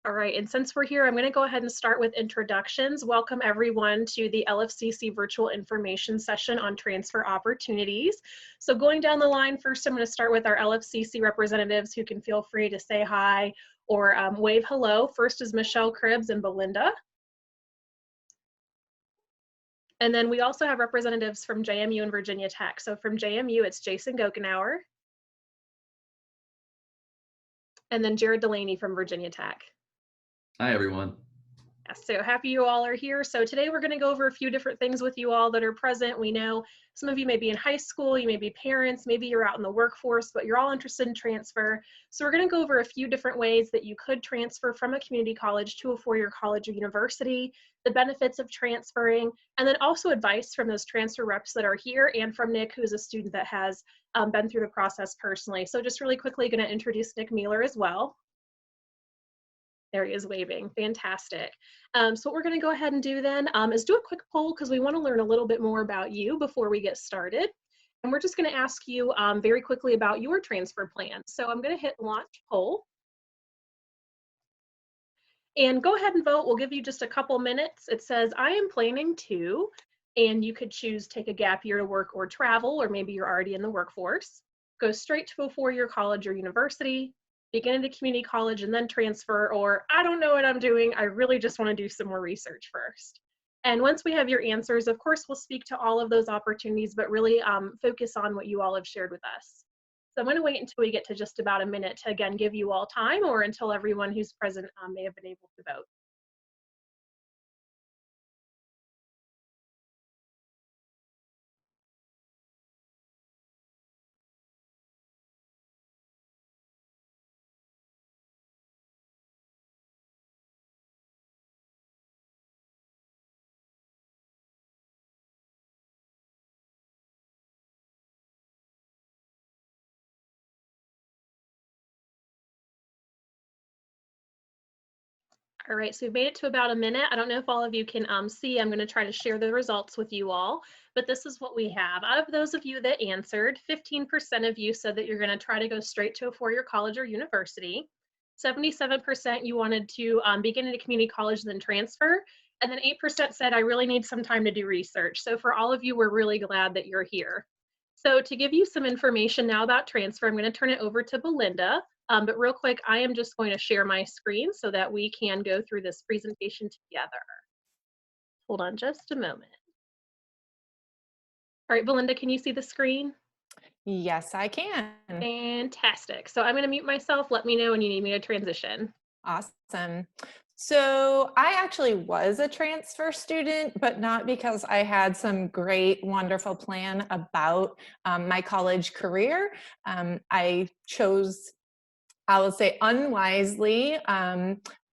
All right, and since we're here, I'm going to go ahead and start with introductions. Welcome everyone to the LFCC Virtual Information Session on transfer opportunities. So going down the line, first I'm going to start with our LFCC representatives who can feel free to say hi or wave hello. First is Michelle Cribbs and Belinda. And then we also have representatives from JMU and Virginia Tech. So from JMU, it's Jason Gokenauer. And then Jared Delaney from Virginia Tech. Hi, everyone. So happy you all are here. So today we're going to go over a few different things with you all that are present. We know some of you may be in high school, you may be parents, maybe you're out in the workforce, but you're all interested in transfer. So we're going to go over a few different ways that you could transfer from a community college to a four-year college or university, the benefits of transferring, and then also advice from those transfer reps that are here and from Nick, who's a student that has been through the process personally. So just really quickly going to introduce Nick Mueller as well. There he is waving, fantastic. So what we're gonna go ahead and do then is do a quick poll because we wanna learn a little bit more about you before we get started. And we're just gonna ask you very quickly about your transfer plan. So I'm gonna hit launch poll. And go ahead and vote, we'll give you just a couple minutes. It says, I am planning to, and you could choose take a gap year to work or travel, or maybe you're already in the workforce. Go straight to a four-year college or university, begin at a community college and then transfer, or I don't know what I'm doing, I really just want to do some more research first. And once we have your answers, of course, we'll speak to all of those opportunities, but really focus on what you all have shared with us. So I'm going to wait until we get to just about a minute to, again, give you all time, or until everyone who's present may have been able to vote. All right, so we've made it to about a minute. I don't know if all of you can see, I'm gonna try to share the results with you all, but this is what we have. Out of those of you that answered, 15% of you said that you're gonna try to go straight to a four-year college or university. 77% you wanted to begin at a community college, then transfer. And then 8% said, I really need some time to do research. So for all of you, we're really glad that you're here. So to give you some information now about transfer, I'm gonna turn it over to Belinda. But real quick, I am just going to share my screen so that we can go through this presentation together. Hold on just a moment. All right, Belinda, can you see the screen? Yes, I can. Fantastic. So I'm going to mute myself. Let me know when you need me to transition. Awesome. So I actually was a transfer student, but not because I had some great, wonderful plan about my college career. I chose, I will say, unwisely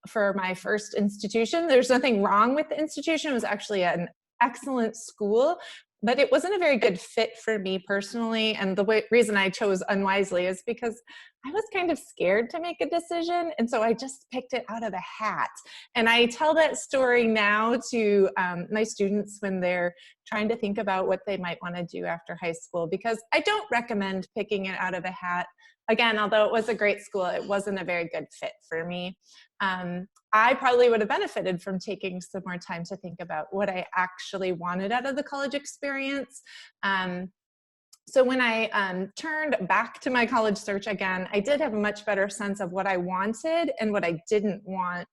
for my first institution. There's nothing wrong with the institution. It was actually an excellent school, but it wasn't a very good fit for me personally. And the reason I chose unwisely is because I was kind of scared to make a decision. And so I just picked it out of a hat. And I tell that story now to my students when they're trying to think about what they might want to do after high school, because I don't recommend picking it out of a hat. Again, although it was a great school, it wasn't a very good fit for me. I probably would have benefited from taking some more time to think about what I actually wanted out of the college experience. So when I turned back to my college search again, I did have a much better sense of what I wanted and what I didn't want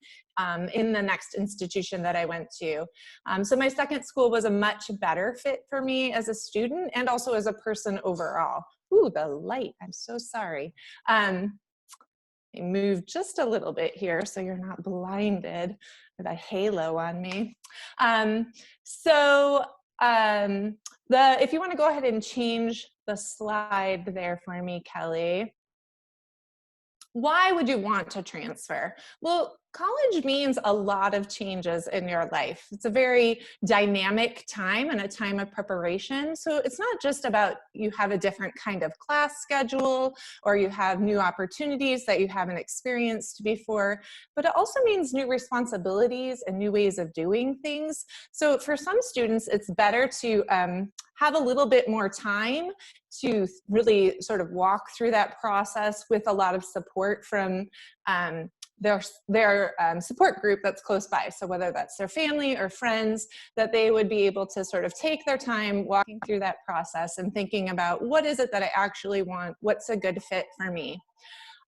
in the next institution that I went to. So my second school was a much better fit for me as a student and also as a person overall. Ooh, the light, I'm so sorry. Move just a little bit here so you're not blinded with a halo on me. If you want to go ahead and change the slide there for me, Kelly. Why would you want to transfer? Well, college means a lot of changes in your life. It's a very dynamic time and a time of preparation. So it's not just about you have a different kind of class schedule or you have new opportunities that you haven't experienced before, but it also means new responsibilities and new ways of doing things. So for some students, it's better to have a little bit more time to really sort of walk through that process with a lot of support from their support group that's close by. So whether that's their family or friends, that they would be able to sort of take their time walking through that process and thinking about what is it that I actually want, what's a good fit for me.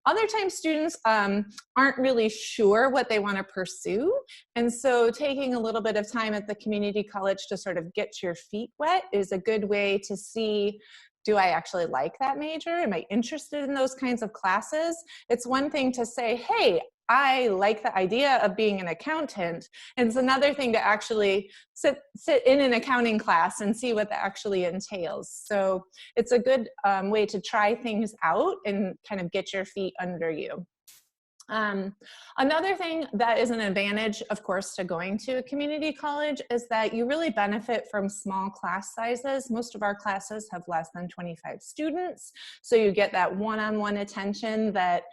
Other times students aren't really sure what they want to pursue. And so taking a little bit of time at the community college to sort of get your feet wet is a good way to see, do I actually like that major? Am I interested in those kinds of classes? It's one thing to say, hey, I like the idea of being an accountant. And it's another thing to actually sit in an accounting class and see what that actually entails. So it's a good way to try things out and kind of get your feet under you. Another thing that is an advantage, of course, to going to a community college is that you really benefit from small class sizes. Most of our classes have less than 25 students. So you get that one-on-one attention that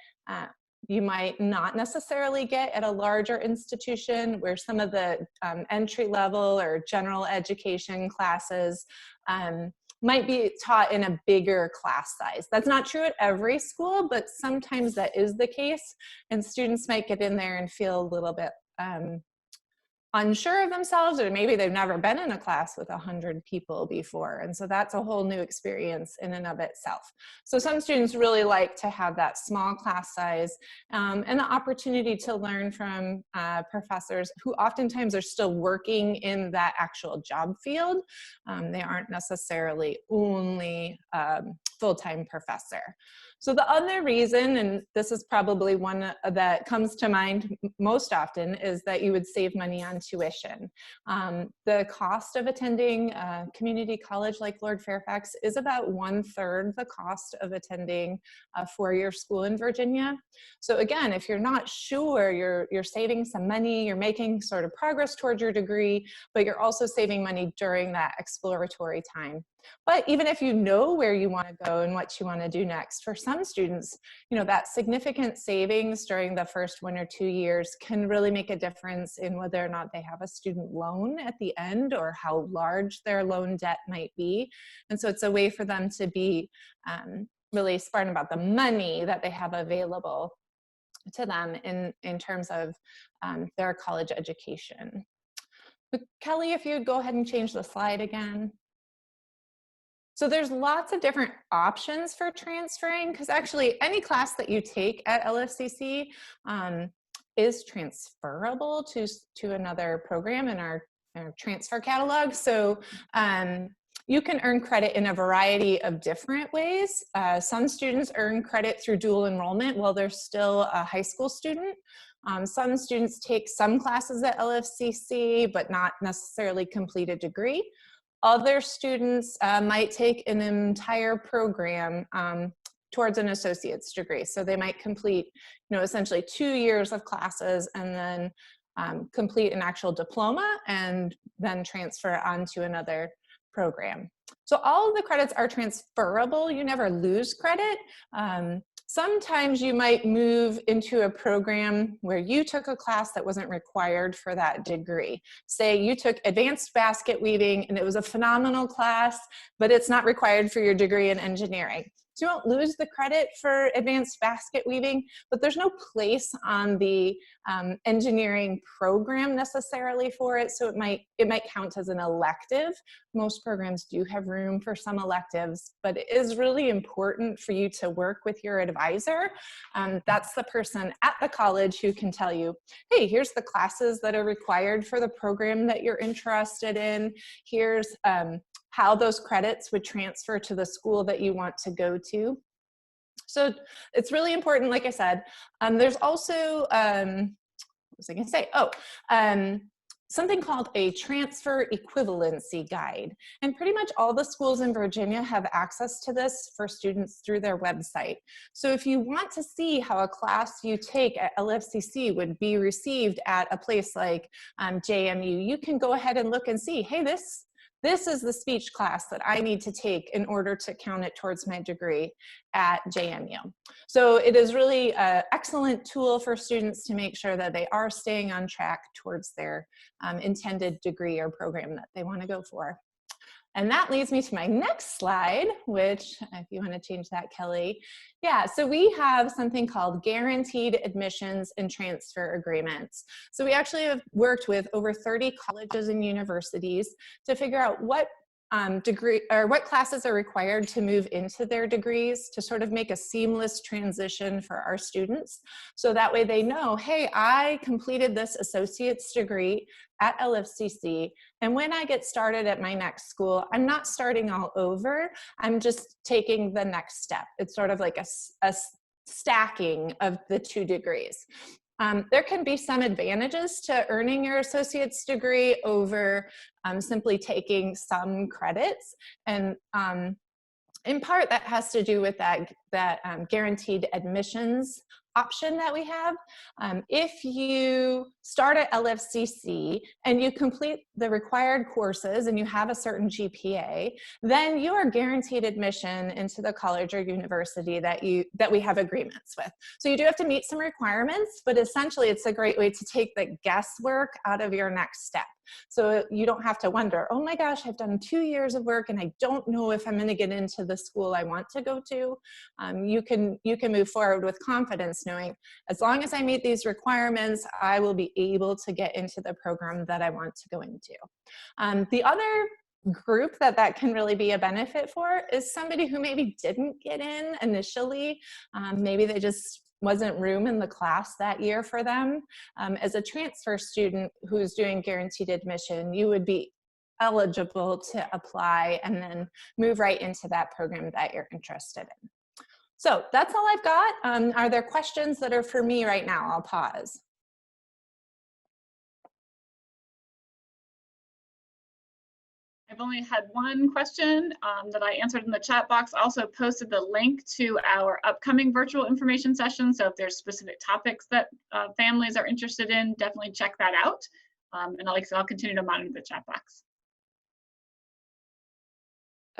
you might not necessarily get at a larger institution, where some of the entry level or general education classes might be taught in a bigger class size. That's not true at every school, but sometimes that is the case. And students might get in there and feel a little bit unsure of themselves, or maybe they've never been in a class with 100 people before. And so that's a whole new experience in and of itself. So some students really like to have that small class size and the opportunity to learn from professors who oftentimes are still working in that actual job field. They aren't necessarily only full-time professor. So the other reason, and this is probably one that comes to mind most often, is that you would save money on tuition. The cost of attending a community college like Lord Fairfax is about 1/3 the cost of attending a four-year school in Virginia. So again, if you're not sure, you're saving some money, you're making sort of progress towards your degree, but you're also saving money during that exploratory time. But even if you know where you want to go and what you want to do next, for some students, you know, that significant savings during the first 1 or 2 years can really make a difference in whether or not they have a student loan at the end, or how large their loan debt might be. And so it's a way for them to be really smart about the money that they have available to them in terms of their college education. But Kelly, if you'd go ahead and change the slide again. So there's lots of different options for transferring, because actually any class that you take at LFCC is transferable to another program in our transfer catalog. So you can earn credit in a variety of different ways. Some students earn credit through dual enrollment while they're still a high school student. Some students take some classes at LFCC, but not necessarily complete a degree. Other students might take an entire program towards an associate's degree. So they might complete, you know, essentially 2 years of classes and then complete an actual diploma and then transfer onto another program. So all of the credits are transferable. You never lose credit. Sometimes you might move into a program where you took a class that wasn't required for that degree. Say you took advanced basket weaving and it was a phenomenal class, but it's not required for your degree in engineering. So you won't lose the credit for advanced basket weaving, but there's no place on the engineering program necessarily for it. So it might count as an elective. Most programs do have room for some electives, but it is really important for you to work with your advisor. That's the person at the college who can tell you, hey, here's the classes that are required for the program that you're interested in. Here's how those credits would transfer to the school that you want to go to. So it's really important, like I said. There's also, what was I gonna say? Something called a transfer equivalency guide. And pretty much all the schools in Virginia have access to this for students through their website. So if you want to see how a class you take at LFCC would be received at a place like JMU, you can go ahead and look and see, hey, this is the speech class that I need to take in order to count it towards my degree at JMU. So it is really an excellent tool for students to make sure that they are staying on track towards their intended degree or program that they want to go for. And that leads me to my next slide, which if you want to change that, Kelly. Yeah, so we have something called guaranteed admissions and transfer agreements. So we actually have worked with over 30 colleges and universities to figure out what degree or what classes are required to move into their degrees to sort of make a seamless transition for our students. So that way they know, hey, I completed this associate's degree at LFCC, and when I get started at my next school, I'm not starting all over, I'm just taking the next step. It's sort of like a stacking of the 2 degrees. There can be some advantages to earning your associate's degree over simply taking some credits. And in part, that has to do with that guaranteed admissions option that we have. If you start at LFCC and you complete the required courses and you have a certain GPA, then you are guaranteed admission into the college or university that we have agreements with. So you do have to meet some requirements, but essentially it's a great way to take the guesswork out of your next step. So you don't have to wonder, oh my gosh, I've done 2 years of work and I don't know if I'm going to get into the school I want to go to. You can move forward with confidence, knowing as long as I meet these requirements, I will be able to get into the program that I want to go into. The other group that can really be a benefit for is somebody who maybe didn't get in initially. Maybe they just wasn't room in the class that year for them. As a transfer student who's doing guaranteed admission, you would be eligible to apply and then move right into that program that you're interested in. So that's all I've got. Are there questions that are for me right now? I'll pause. I've only had one question that I answered in the chat box. I also posted the link to our upcoming virtual information session. So if there's specific topics that families are interested in, definitely check that out. And like I said, I'll continue to monitor the chat box.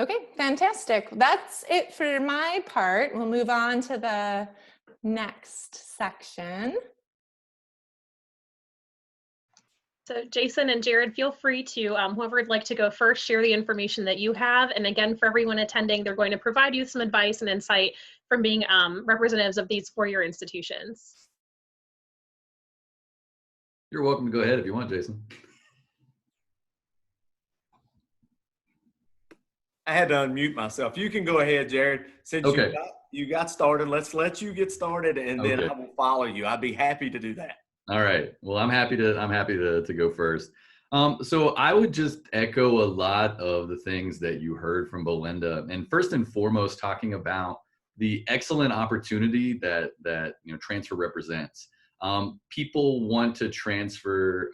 Okay, fantastic. That's it for my part. We'll move on to the next section. So Jason and Jared, feel free to, whoever would like to go first, share the information that you have. And again, for everyone attending, they're going to provide you some advice and insight from being representatives of these 4-year institutions. You're welcome to go ahead if you want, Jason. I had to unmute myself. You can go ahead, Jared. Since Okay. you got started, let's let you get started, and then Okay. I will follow you. I'd be happy to do that. All right. Well, I'm happy to go first. So I would just echo a lot of the things that you heard from Belinda, and first and foremost, talking about the excellent opportunity that transfer represents. People want to transfer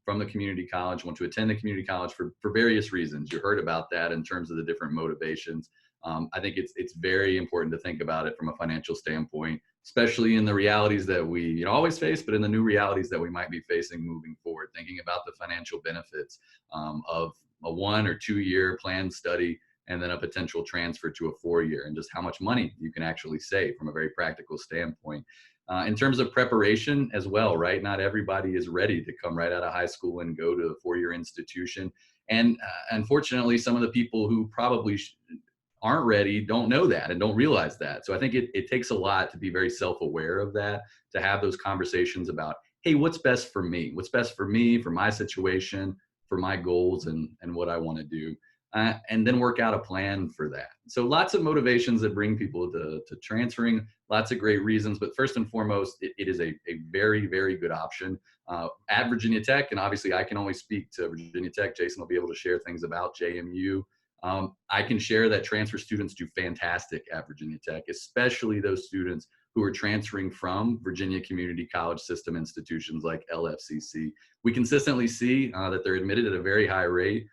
from the community college, want to attend the community college for various reasons. You heard about that in terms of the different motivations. I think it's very important to think about it from a financial standpoint, especially in the realities that we always face, but in the new realities that we might be facing moving forward, thinking about the financial benefits of a 1 or 2 year planned study and then a potential transfer to a 4-year, and just how much money you can actually save from a very practical standpoint. In terms of preparation as well, right? Not everybody is ready to come right out of high school and go to a 4-year institution. And unfortunately, some of the people who probably aren't ready don't know that and don't realize that. So I think it takes a lot to be very self-aware of that, to have those conversations about, hey, what's best for me? What's best for me, for my situation, for my goals, and what I want to do. And then work out a plan for that. So lots of motivations that bring people to transferring, lots of great reasons, but first and foremost, it is a very, very good option at Virginia Tech. And obviously I can only speak to Virginia Tech. Jason will be able to share things about JMU. I can share that transfer students do fantastic at Virginia Tech, especially those students who are transferring from Virginia Community College System institutions like LFCC. We consistently see that they're admitted at a very high rate.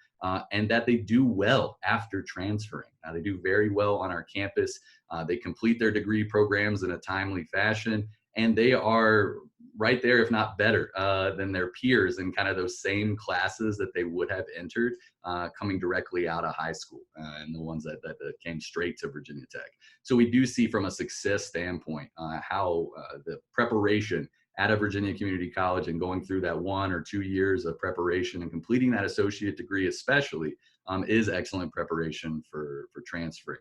And that they do well after transferring. They do very well on our campus. They complete their degree programs in a timely fashion, and they are right there, if not better, than their peers in kind of those same classes that they would have entered coming directly out of high school, and the ones that came straight to Virginia Tech. So we do see from a success standpoint how the preparation at a Virginia Community College and going through that 1 or 2 years of preparation and completing that associate degree especially is excellent preparation for transferring.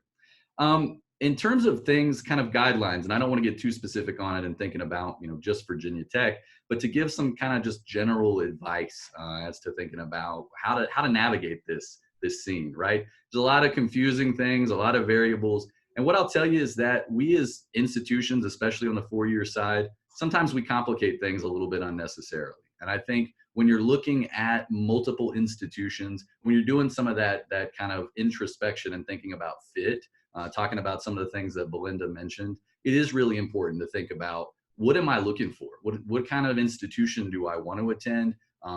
In terms of things, kind of guidelines, and I don't want to get too specific on it and thinking about, just Virginia Tech, but to give some kind of just general advice as to thinking about how to navigate this scene, right? There's a lot of confusing things, a lot of variables. And what I'll tell you is that we as institutions, especially on the four-year side, sometimes we complicate things a little bit unnecessarily. And I think when you're looking at multiple institutions, when you're doing some of that kind of introspection and thinking about fit, talking about some of the things that Belinda mentioned, it is really important to think about, what am I looking for? What kind of institution do I want to attend?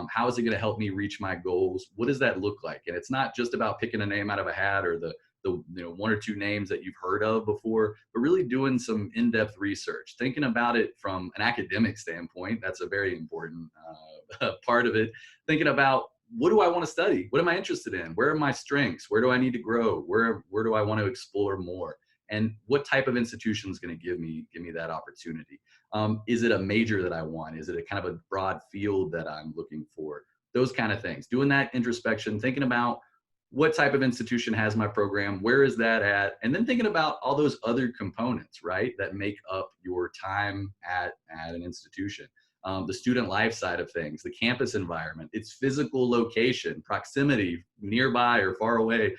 How is it going to help me reach my goals? What does that look like? And it's not just about picking a name out of a hat or the one or two names that you've heard of before, but really doing some in-depth research, thinking about it from an academic standpoint. That's a very important part of it. Thinking about, what do I want to study? What am I interested in? Where are my strengths? Where do I need to grow? Where do I want to explore more? And what type of institution is going to give me that opportunity? Is it a major that I want? Is it a kind of a broad field that I'm looking for? Those kind of things. Doing that introspection, thinking about what type of institution has my program, where is that at? And then thinking about all those other components, right, that make up your time at an institution. The student life side of things, the campus environment, its physical location, proximity, nearby or far away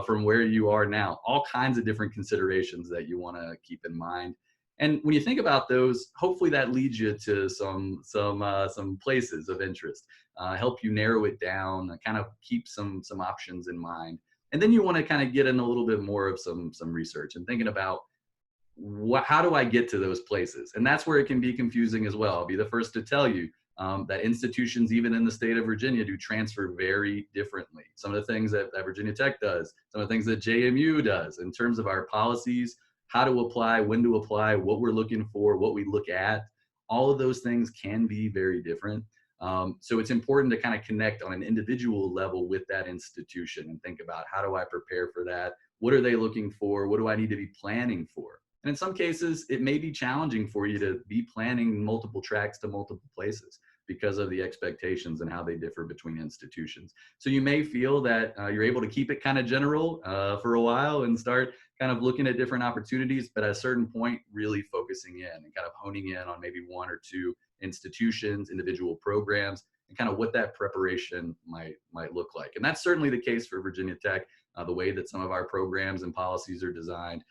from where you are now, all kinds of different considerations that you want to keep in mind. And when you think about those, hopefully that leads you to some places of interest, help you narrow it down, kind of keep some options in mind. And then you want to kind of get in a little bit more of some research and thinking about, how do I get to those places? And that's where it can be confusing as well. I'll be the first to tell you that institutions, even in the state of Virginia, do transfer very differently. Some of the things that Virginia Tech does, some of the things that JMU does in terms of our policies, how to apply, when to apply, what we're looking for, what we look at, all of those things can be very different. So it's important to kind of connect on an individual level with that institution and think about, how do I prepare for that? What are they looking for? What do I need to be planning for? And in some cases, it may be challenging for you to be planning multiple tracks to multiple places because of the expectations and how they differ between institutions. So you may feel that you're able to keep it kind of general for a while and start kind of looking at different opportunities, but at a certain point, really focusing in and kind of honing in on maybe one or two institutions, individual programs, and kind of what that preparation might look like. And that's certainly the case for Virginia Tech. The way that some of our programs and policies are designed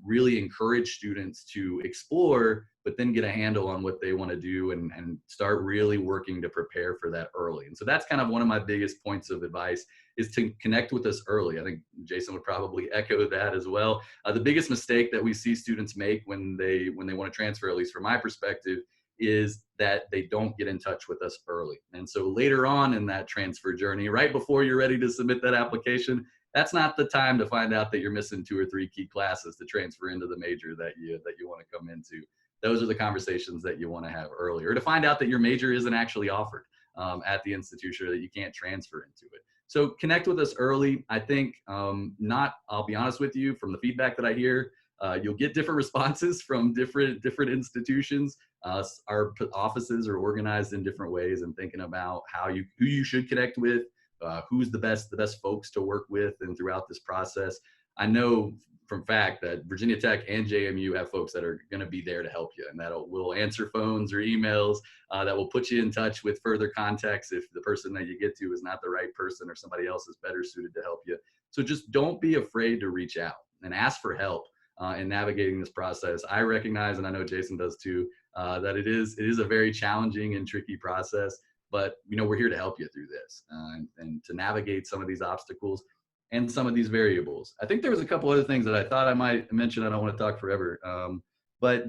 really encourage students to explore, but then get a handle on what they want to do and start really working to prepare for that early. And so that's kind of one of my biggest points of advice, is to connect with us early. I think Jason would probably echo that as well. The biggest mistake that we see students make when they want to transfer, at least from my perspective, is that they don't get in touch with us early. And so later on in that transfer journey, right before you're ready to submit that application, that's not the time to find out that you're missing 2 or 3 key classes to transfer into the major that you want to come into. Those are the conversations that you want to have earlier, or to find out that your major isn't actually offered at the institution, or that you can't transfer into it. So connect with us early. I think I'll be honest with you, from the feedback that I hear, you'll get different responses from different institutions. Our offices are organized in different ways, and thinking about who you should connect with, who's the best folks to work with, and throughout this process. I know from fact that Virginia Tech and JMU have folks that are going to be there to help you, and will answer phones or emails that will put you in touch with further context if the person that you get to is not the right person, or somebody else is better suited to help you. So just don't be afraid to reach out and ask for help in navigating this process. I recognize, and I know Jason does too, that it is a very challenging and tricky process, but we're here to help you through this and to navigate some of these obstacles and some of these variables. I think there was a couple other things that I thought I might mention. I don't want to talk forever, but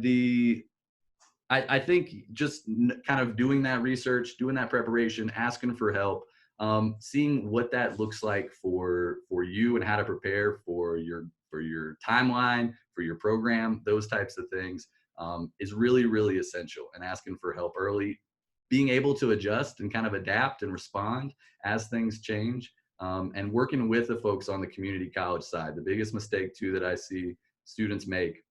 I think just kind of doing that research, doing that preparation, asking for help, seeing what that looks like for you and how to prepare for your timeline, for your program, those types of things is really, really essential. And asking for help early, being able to adjust and kind of adapt and respond as things change, and working with the folks on the community college side. The biggest mistake too that I see students make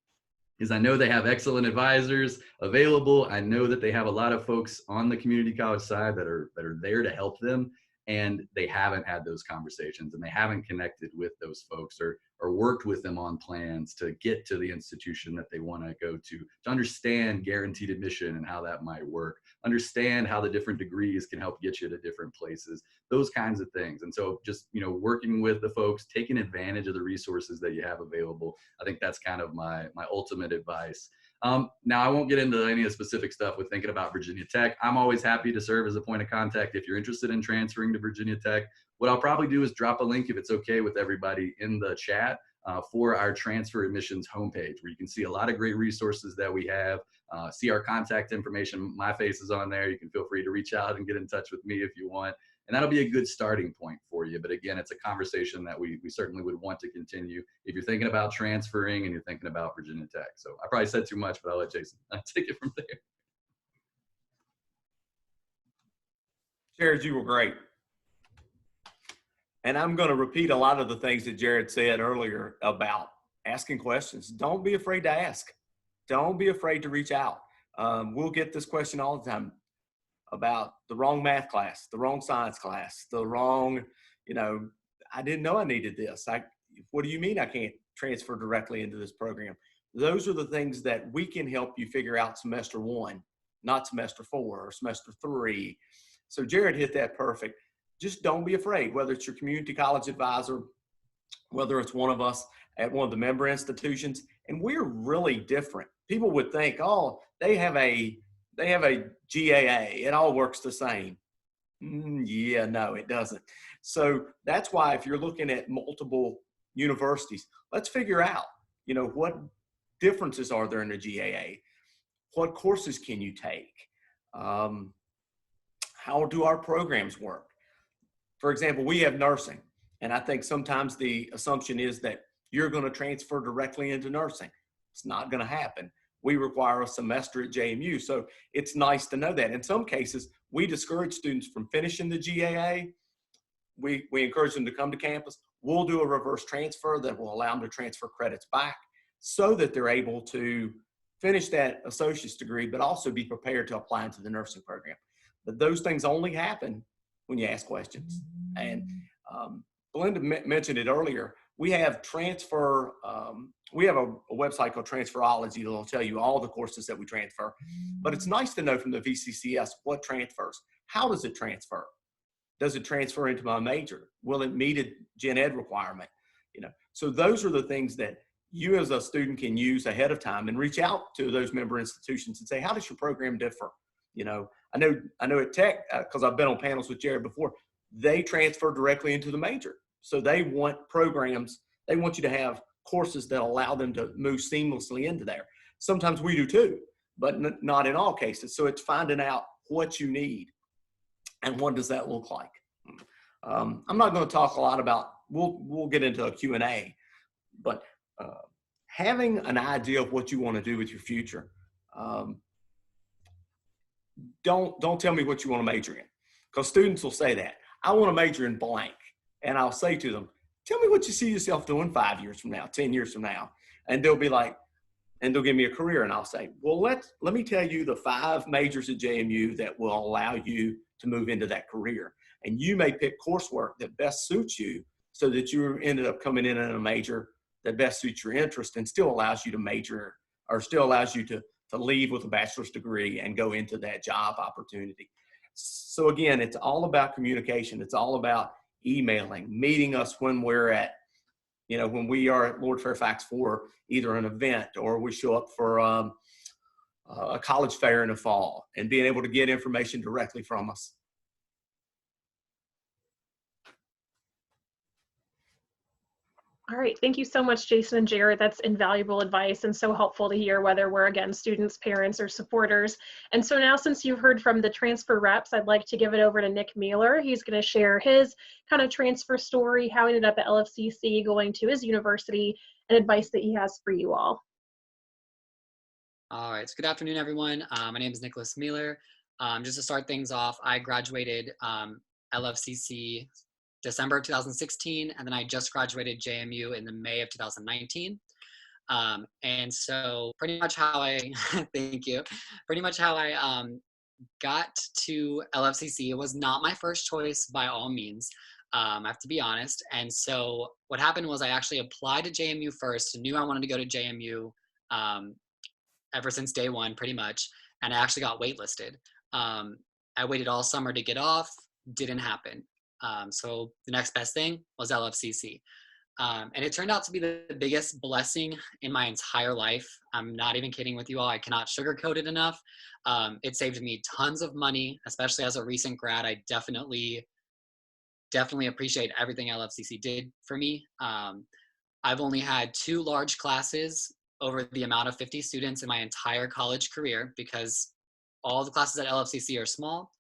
is, I know they have excellent advisors available. I know that they have a lot of folks on the community college side that are there to help them. and they haven't had those conversations and they haven't connected with those folks or worked with them on plans to get to the institution that they want to go to understand guaranteed admission and how that might work, understand how the different degrees can help get you to different places, those kinds of things. And so just, working with the folks, taking advantage of the resources that you have available, I think that's kind of my ultimate advice. Now, I won't get into any of the specific stuff with thinking about Virginia Tech. I'm always happy to serve as a point of contact if you're interested in transferring to Virginia Tech. What I'll probably do is drop a link, if it's okay with everybody, in the chat for our transfer admissions homepage, where you can see a lot of great resources that we have, see our contact information. My face is on there. You can feel free to reach out and get in touch with me if you want. And that'll be a good starting point for you. But again, it's a conversation that we certainly would want to continue if you're thinking about transferring and you're thinking about Virginia Tech. So I probably said too much, but I'll let Jason take it from there. Jared, you were great. And I'm going to repeat a lot of the things that Jared said earlier about asking questions. Don't be afraid to ask. Don't be afraid to reach out. We'll get this question all the time about the wrong math class, the wrong science class, the wrong, I didn't know I needed this. What do you mean I can't transfer directly into this program? Those are the things that we can help you figure out semester 1, not semester 4 or semester 3. So Jared hit that perfect. Just don't be afraid, whether it's your community college advisor, whether it's one of us at one of the member institutions. And we're really different. People would think, oh, they have a GAA. It all works the same. Yeah, no, it doesn't. So that's why if you're looking at multiple universities, let's figure out, what differences are there in the GAA? What courses can you take? How do our programs work? For example, we have nursing, and I think sometimes the assumption is that you're going to transfer directly into nursing. It's not going to happen. We require a semester at JMU, so it's nice to know that. In some cases, we discourage students from finishing the GAA. We encourage them to come to campus. We'll do a reverse transfer that will allow them to transfer credits back so that they're able to finish that associate's degree, but also be prepared to apply into the nursing program. But those things only happen when you ask questions. And Belinda mentioned it earlier. We have transfer, we have a website called Transferology that'll tell you all the courses that we transfer. But it's nice to know from the VCCS what transfers. How does it transfer? Does it transfer into my major? Will it meet a gen ed requirement? So those are the things that you as a student can use ahead of time and reach out to those member institutions and say, how does your program differ? I know at Tech, because I've been on panels with Jared before, they transfer directly into the major. So they want programs, they want you to have courses that allow them to move seamlessly into there. Sometimes we do too, but not in all cases. So it's finding out what you need and what does that look like. I'm not going to talk a lot about, we'll get into a Q&A, but having an idea of what you want to do with your future. Don't tell me what you want to major in, because students will say that. I want to major in blank. And I'll say to them, tell me what you see yourself doing 5 years from now, 10 years from now. And they'll be like, and they'll give me a career. And I'll say, well, let me tell you the 5 majors at JMU that will allow you to move into that career. And you may pick coursework that best suits you so that you ended up coming in a major that best suits your interest and still allows you to major, or still allows you to leave with a bachelor's degree and go into that job opportunity. So again, it's all about communication. It's all about emailing, meeting us when we're at, when we are at Lord Fairfax for either an event or we show up for a college fair in the fall, and being able to get information directly from us. All right, thank you so much, Jason and Jared. That's invaluable advice and so helpful to hear, whether we're, again, students, parents, or supporters. And so now, since you've heard from the transfer reps, I'd like to give it over to Nick Mueller. He's going to share his kind of transfer story, how he ended up at LFCC, going to his university, and advice that he has for you all. All right, so good afternoon, everyone. My name is Nicholas Mueller. Just to start things off, I graduated LFCC December of 2016, and then I just graduated JMU in the May of 2019. And so pretty much how I, thank you, pretty much how I got to LFCC. It was not my first choice by all means. I have to be honest. And so what happened was I actually applied to JMU first, knew I wanted to go to JMU ever since day one, pretty much. And I actually got waitlisted. I waited all summer to get off, didn't happen. So the next best thing was LFCC. And it turned out to be the biggest blessing in my entire life. I'm not even kidding with you all. I cannot sugarcoat it enough. It saved me tons of money, especially as a recent grad. I definitely appreciate everything LFCC did for me. I've only had 2 large classes over the amount of 50 students in my entire college career, because all the classes at LFCC are small.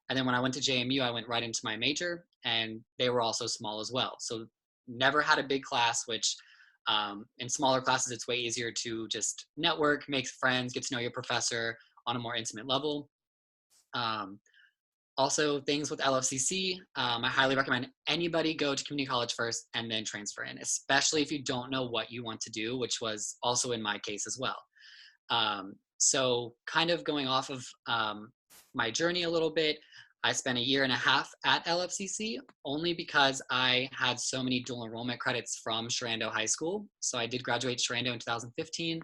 And then when I went to JMU, I went right into my major, and they were also small as well. So never had a big class, which in smaller classes, it's way easier to just network, make friends, get to know your professor on a more intimate level. Also, things with LFCC, I highly recommend anybody go to community college first and then transfer in, especially if you don't know what you want to do, which was also in my case as well. So kind of going off of my journey a little bit, I spent 1.5 years at LFCC only because I had so many dual enrollment credits from Sharando High School. So I did graduate Sharando in 2015,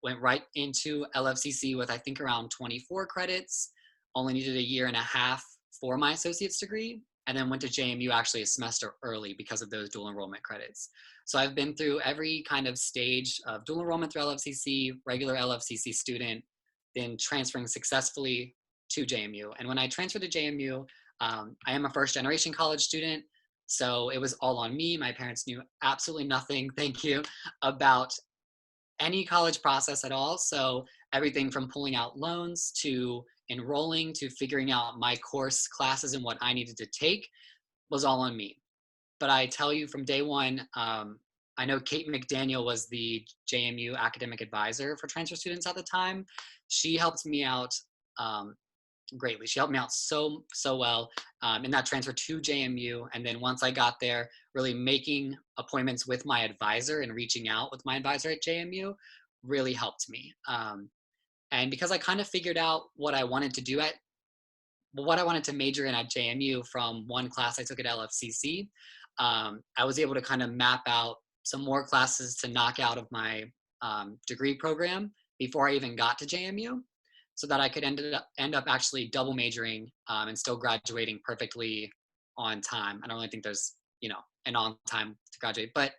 went right into LFCC with I think around 24 credits, only needed 1.5 years for my associate's degree, and then went to JMU actually a semester early because of those dual enrollment credits. So I've been through every kind of stage of dual enrollment through LFCC, regular LFCC student, then transferring successfully to JMU. And when I transferred to JMU, I am a first generation college student, so it was all on me. My parents knew absolutely nothing, thank you, about any college process at all. So everything from pulling out loans to enrolling to figuring out my course classes and what I needed to take was all on me. But I tell you from day one, I know Kate McDaniel was the JMU academic advisor for transfer students at the time. She helped me out greatly. She helped me out so well in that transfer to JMU. And then once I got there, really making appointments with my advisor and reaching out with my advisor at JMU really helped me. And because I kind of figured out what I wanted to do what I wanted to major in at JMU from one class I took at LFCC, I was able to kind of map out some more classes to knock out of my degree program before I even got to JMU, so that I could end up actually double majoring and still graduating perfectly on time. I don't really think there's, an on time to graduate, but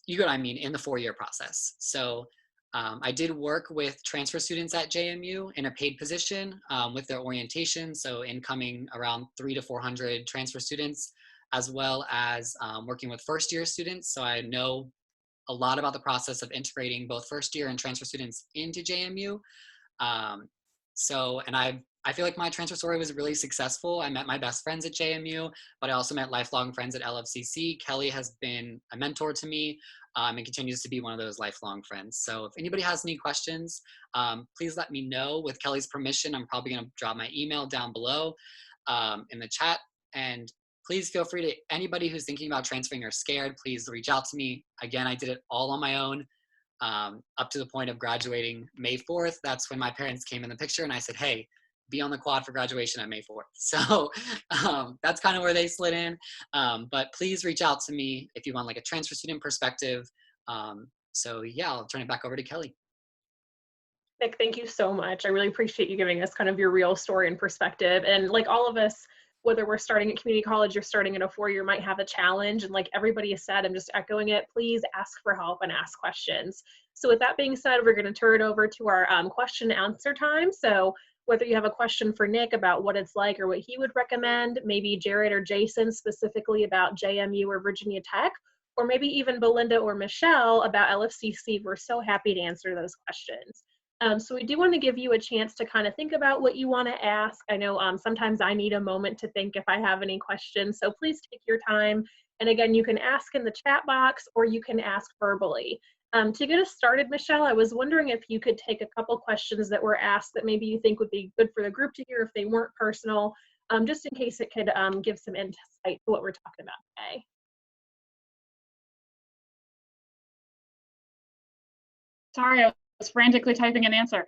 you get what I mean, in the 4-year process. So I did work with transfer students at JMU in a paid position with their orientation. So incoming around 300 to 400 transfer students, as well as working with first year students. So I know a lot about the process of integrating both first year and transfer students into JMU. And I feel like my transfer story was really successful. I met my best friends at JMU, but I also met lifelong friends at LFCC. Kelly has been a mentor to me and continues to be one of those lifelong friends. So if anybody has any questions, please let me know. With Kelly's permission, I'm probably going to drop my email down below in the chat. And please feel free to, anybody who's thinking about transferring or scared, please reach out to me. Again, I did it all on my own. Up to the point of graduating May 4th. That's when my parents came in the picture and I said, hey, be on the quad for graduation on May 4th. So that's kind of where they slid in. But please reach out to me if you want like a transfer student perspective. So yeah, I'll turn it back over to Kelly. Nick, thank you so much. I really appreciate you giving us kind of your real story and perspective. And like all of us, whether we're starting at community college or starting at a 4-year, might have a challenge. And like everybody has said, I'm just echoing it, please ask for help and ask questions. So with that being said, we're going to turn it over to our question and answer time. So whether you have a question for Nick about what it's like or what he would recommend, maybe Jared or Jason specifically about JMU or Virginia Tech, or maybe even Belinda or Michelle about LFCC, we're so happy to answer those questions. So we do want to give you a chance to kind of think about what you want to ask. I know sometimes I need a moment to think if I have any questions, so please take your time. And again, you can ask in the chat box or you can ask verbally. To get us started, Michelle, I was wondering if you could take a couple questions that were asked that maybe you think would be good for the group to hear if they weren't personal, just in case it could give some insight to what we're talking about today. Sorry, I was frantically typing an answer.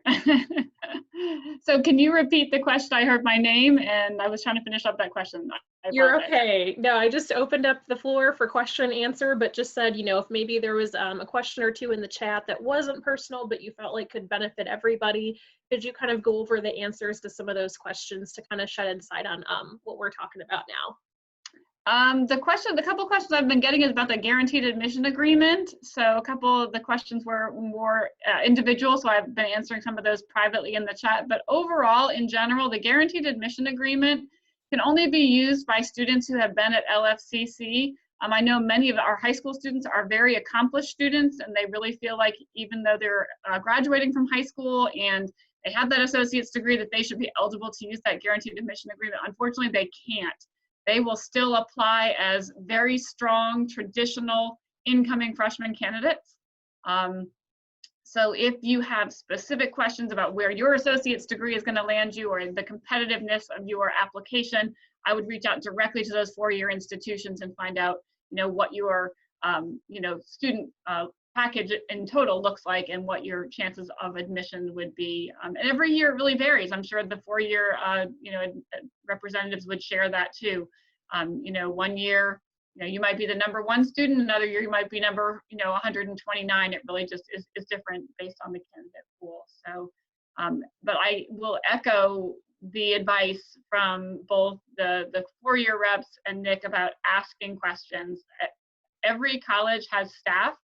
So can you repeat the question? I heard my name and I was trying to finish up that question. You're apologize. okay. No, I just opened up the floor for question and answer, but just said, if maybe there was a question or two in the chat that wasn't personal, but you felt like could benefit everybody, could you kind of go over the answers to some of those questions to kind of shed insight on what we're talking about now? The couple questions I've been getting is about the guaranteed admission agreement. So a couple of the questions were more individual, so I've been answering some of those privately in the chat. But overall, in general, the guaranteed admission agreement can only be used by students who have been at LFCC. I know many of our high school students are very accomplished students, and they really feel like even though they're graduating from high school and they have that associate's degree, that they should be eligible to use that guaranteed admission agreement. Unfortunately, they can't. They will still apply as very strong, traditional incoming freshman candidates. So if you have specific questions about where your associate's degree is going to land you or the competitiveness of your application, I would reach out directly to those four-year institutions and find out, what your, student package in total looks like and what your chances of admission would be. And every year it really varies. I'm sure the four-year, representatives would share that too. 1 year, you might be the number 1 student, another year you might be number, 129. It really just is different based on the candidate pool. So, but I will echo the advice from both the four-year reps and Nick about asking questions. Every college has staff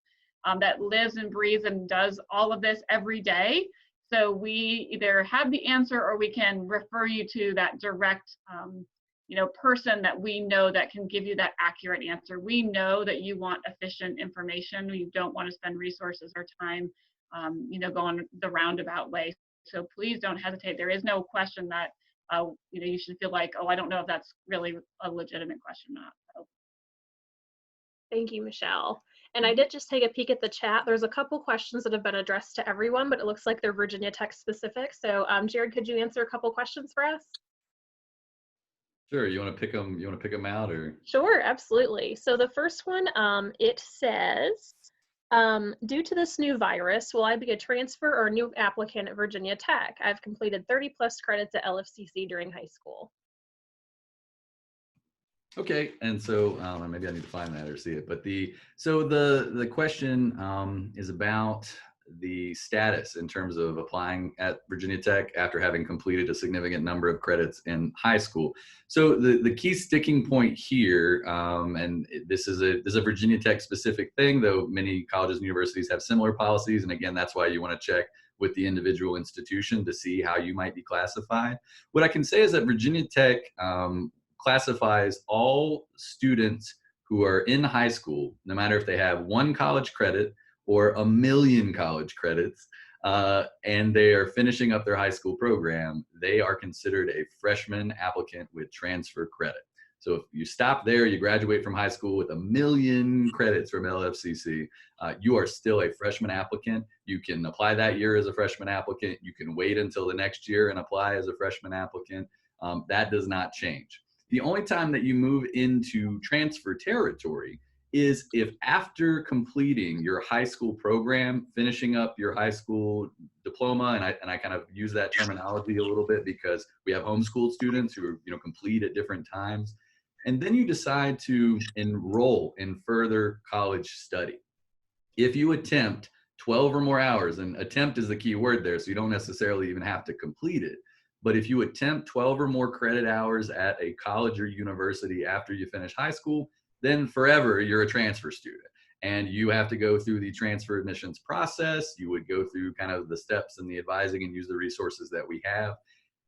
that lives and breathes and does all of this every day. So we either have the answer or we can refer you to that direct person that we know that can give you that accurate answer. We know that you want efficient information. You don't want to spend resources or time, going the roundabout way. So please don't hesitate. There is no question that, you should feel like, oh, I don't know if that's really a legitimate question or not. So. Thank you, Michelle. And I did just take a peek at the chat. There's a couple questions that have been addressed to everyone, but it looks like they're Virginia Tech specific. So Jared, could you answer a couple questions for us? Sure. You want to pick them? You want to pick them out, or? Sure, absolutely. So the first one, it says, due to this new virus, will I be a transfer or a new applicant at Virginia Tech? I've completed 30 plus credits at LFCC during high school. Okay, and so maybe I need to find that or see it. But the question is about the status in terms of applying at Virginia Tech after having completed a significant number of credits in high school. So the key sticking point here, and this is a Virginia Tech specific thing, though many colleges and universities have similar policies. And again, that's why you want to check with the individual institution to see how you might be classified. What I can say is that Virginia Tech classifies all students who are in high school, no matter if they have 1 college credit or 1 million college credits, and they are finishing up their high school program, they are considered a freshman applicant with transfer credit. So if you stop there, you graduate from high school with 1 million credits from LFCC, you are still a freshman applicant. You can apply that year as a freshman applicant. You can wait until the next year and apply as a freshman applicant. That does not change. The only time that you move into transfer territory is if after completing your high school program, finishing up your high school diploma, and I kind of use that terminology a little bit because we have homeschooled students who complete at different times, and then you decide to enroll in further college study. If you attempt 12 or more hours, and attempt is the key word there, so you don't necessarily even have to complete it, but if you attempt 12 or more credit hours at a college or university after you finish high school, then forever you're a transfer student. And you have to go through the transfer admissions process. You would go through kind of the steps and the advising and use the resources that we have.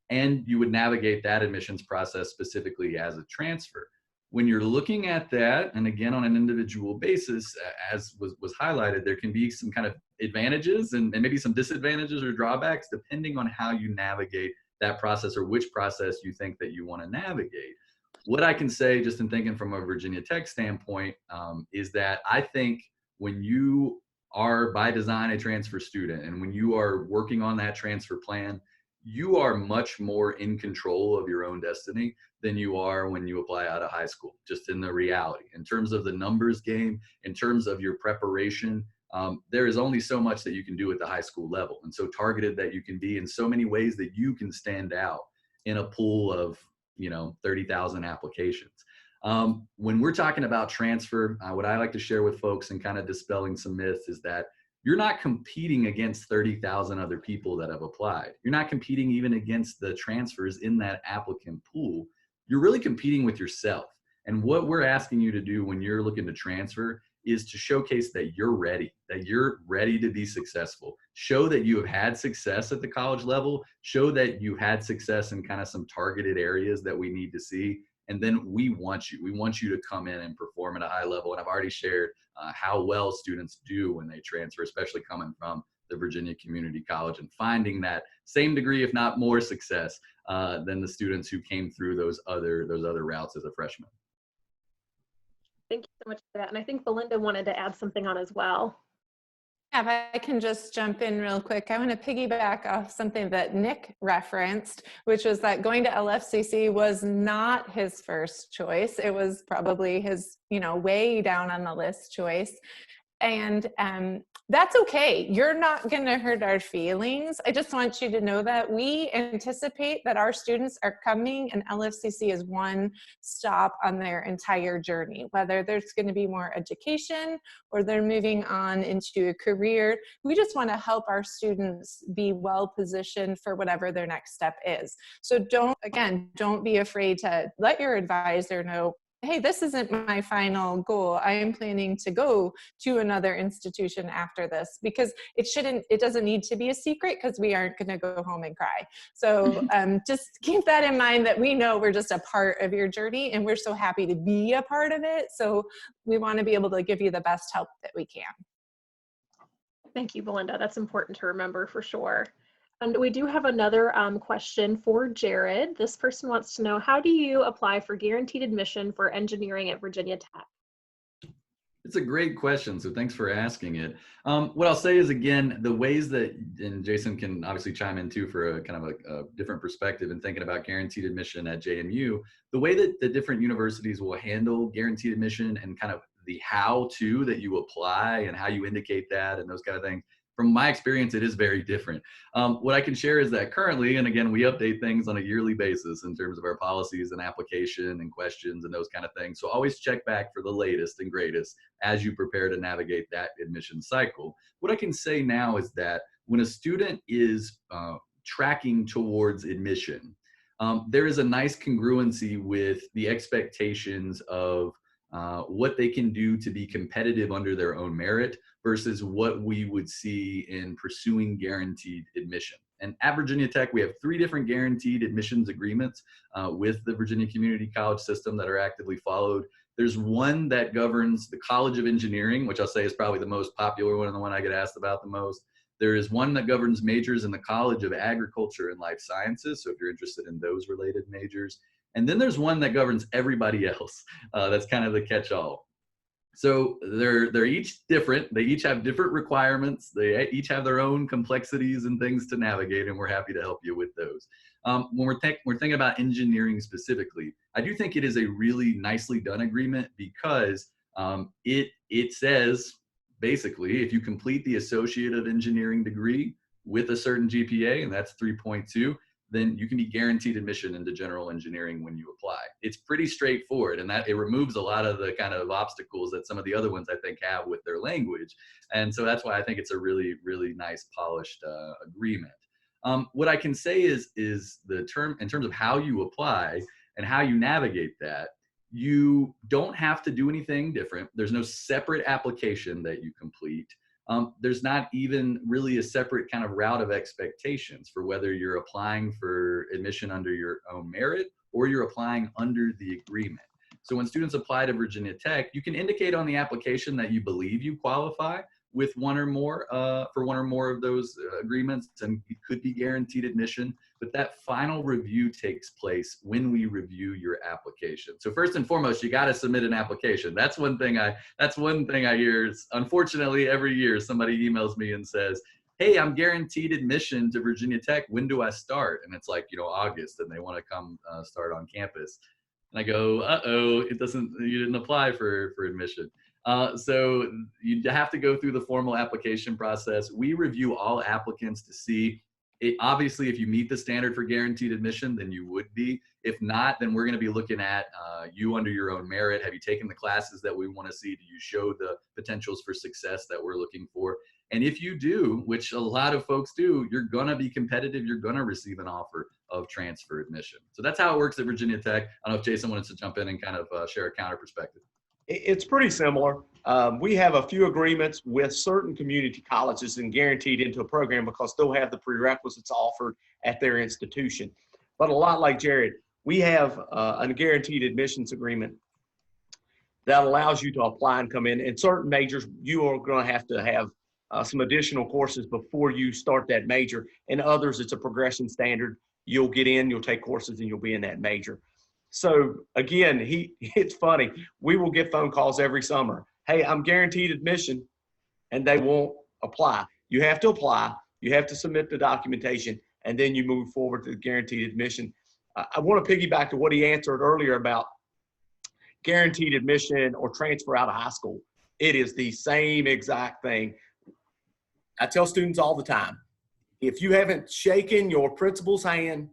And you would navigate that admissions process specifically as a transfer. When you're looking at that, and again on an individual basis, as was highlighted, there can be some kind of advantages and maybe some disadvantages or drawbacks depending on how you navigate that process or which process you think that you want to navigate. What I can say, just in thinking from a Virginia Tech standpoint, is that I think when you are by design a transfer student and when you are working on that transfer plan, you are much more in control of your own destiny than you are when you apply out of high school, just in the reality. In terms of the numbers game, in terms of your preparation, there is only so much that you can do at the high school level, and so targeted that you can be in so many ways that you can stand out in a pool of 30,000 applications. When we're talking about transfer, what I like to share with folks and kind of dispelling some myths is that you're not competing against 30,000 other people that have applied. You're not competing even against the transfers in that applicant pool. You're really competing with yourself. And what we're asking you to do when you're looking to transfer is to showcase that you're ready to be successful. Show that you have had success at the college level, show that you had success in kind of some targeted areas that we need to see. And then we want you to come in and perform at a high level. And I've already shared how well students do when they transfer, especially coming from the Virginia Community College and finding that same degree, if not more success than the students who came through those other routes as a freshman. Thank you so much for that. And I think Belinda wanted to add something on as well. Yeah, if I can just jump in real quick, I want to piggyback off something that Nick referenced, which was that going to LFCC was not his first choice. It was probably his, way down on the list choice. And that's okay. You're not going to hurt our feelings. I just want you to know that we anticipate that our students are coming, and LFCC is one stop on their entire journey, whether there's going to be more education or they're moving on into a career. We just want to help our students be well positioned for whatever their next step is. So don't be afraid to let your advisor know, hey, this isn't my final goal. I am planning to go to another institution after this, because it doesn't need to be a secret, because we aren't going to go home and cry. So just keep that in mind, that we know we're just a part of your journey and we're so happy to be a part of it. So we want to be able to give you the best help that we can. Thank you, Belinda. That's important to remember for sure. And we do have another question for Jared. This person wants to know, how do you apply for guaranteed admission for engineering at Virginia Tech? It's a great question, so thanks for asking it. What I'll say is, again, the ways that, and Jason can obviously chime in too for a kind of a different perspective in thinking about guaranteed admission at JMU, the way that the different universities will handle guaranteed admission and kind of the how-to that you apply and how you indicate that and those kind of things, from my experience, it is very different. What I can share is that currently, and again, we update things on a yearly basis in terms of our policies and application and questions and those kind of things. So always check back for the latest and greatest as you prepare to navigate that admission cycle. What I can say now is that when a student is tracking towards admission, there is a nice congruency with the expectations of what they can do to be competitive under their own merit versus what we would see in pursuing guaranteed admission. And at Virginia Tech, we have 3 different guaranteed admissions agreements with the Virginia Community College system that are actively followed. There's one that governs the College of Engineering, which I'll say is probably the most popular one and the one I get asked about the most. There is one that governs majors in the College of Agriculture and Life Sciences, so if you're interested in those related majors. And then there's one that governs everybody else. That's kind of the catch-all. So they're each different. They each have different requirements. They each have their own complexities and things to navigate, and we're happy to help you with those. When we're thinking about engineering specifically, I do think it is a really nicely done agreement, because it says, basically, if you complete the Associate of Engineering degree with a certain GPA, and that's 3.2, then you can be guaranteed admission into general engineering when you apply. It's pretty straightforward, and that it removes a lot of the kind of obstacles that some of the other ones I think have with their language. And so that's why I think it's a really, really nice polished agreement. What I can say is the term, in terms of how you apply and how you navigate that, you don't have to do anything different. There's no separate application that you complete. There's not even really a separate kind of route of expectations for whether you're applying for admission under your own merit or you're applying under the agreement. So when students apply to Virginia Tech, you can indicate on the application that you believe you qualify with one or more for one or more of those agreements, and it could be guaranteed admission. But that final review takes place when we review your application. So first and foremost, you got to submit an application. That's one thing I hear. Unfortunately, every year somebody emails me and says, "Hey, I'm guaranteed admission to Virginia Tech. When do I start?" And it's like, August, and they want to come start on campus. And I go, "Uh-oh, you didn't apply for admission." So you have to go through the formal application process. We review all applicants to see, obviously, if you meet the standard for guaranteed admission, then you would be. If not, then we're going to be looking at you under your own merit. Have you taken the classes that we want to see? Do you show the potentials for success that we're looking for? And if you do, which a lot of folks do, you're going to be competitive. You're going to receive an offer of transfer admission. So that's how it works at Virginia Tech. I don't know if Jason wanted to jump in and kind of share a counter perspective. It's pretty similar. We have a few agreements with certain community colleges and guaranteed into a program because they'll have the prerequisites offered at their institution. But a lot like Jared, we have a guaranteed admissions agreement that allows you to apply and come in. In certain majors, you are going to have some additional courses before you start that major. In others, it's a progression standard. You'll get in, you'll take courses, and you'll be in that major. So again, it's funny. We will get phone calls every summer. Hey, I'm guaranteed admission, and they won't apply. You have to apply. You have to submit the documentation, and then you move forward to the guaranteed admission. I want to piggyback to what he answered earlier about guaranteed admission or transfer out of high school. It is the same exact thing. I tell students all the time, if you haven't shaken your principal's hand,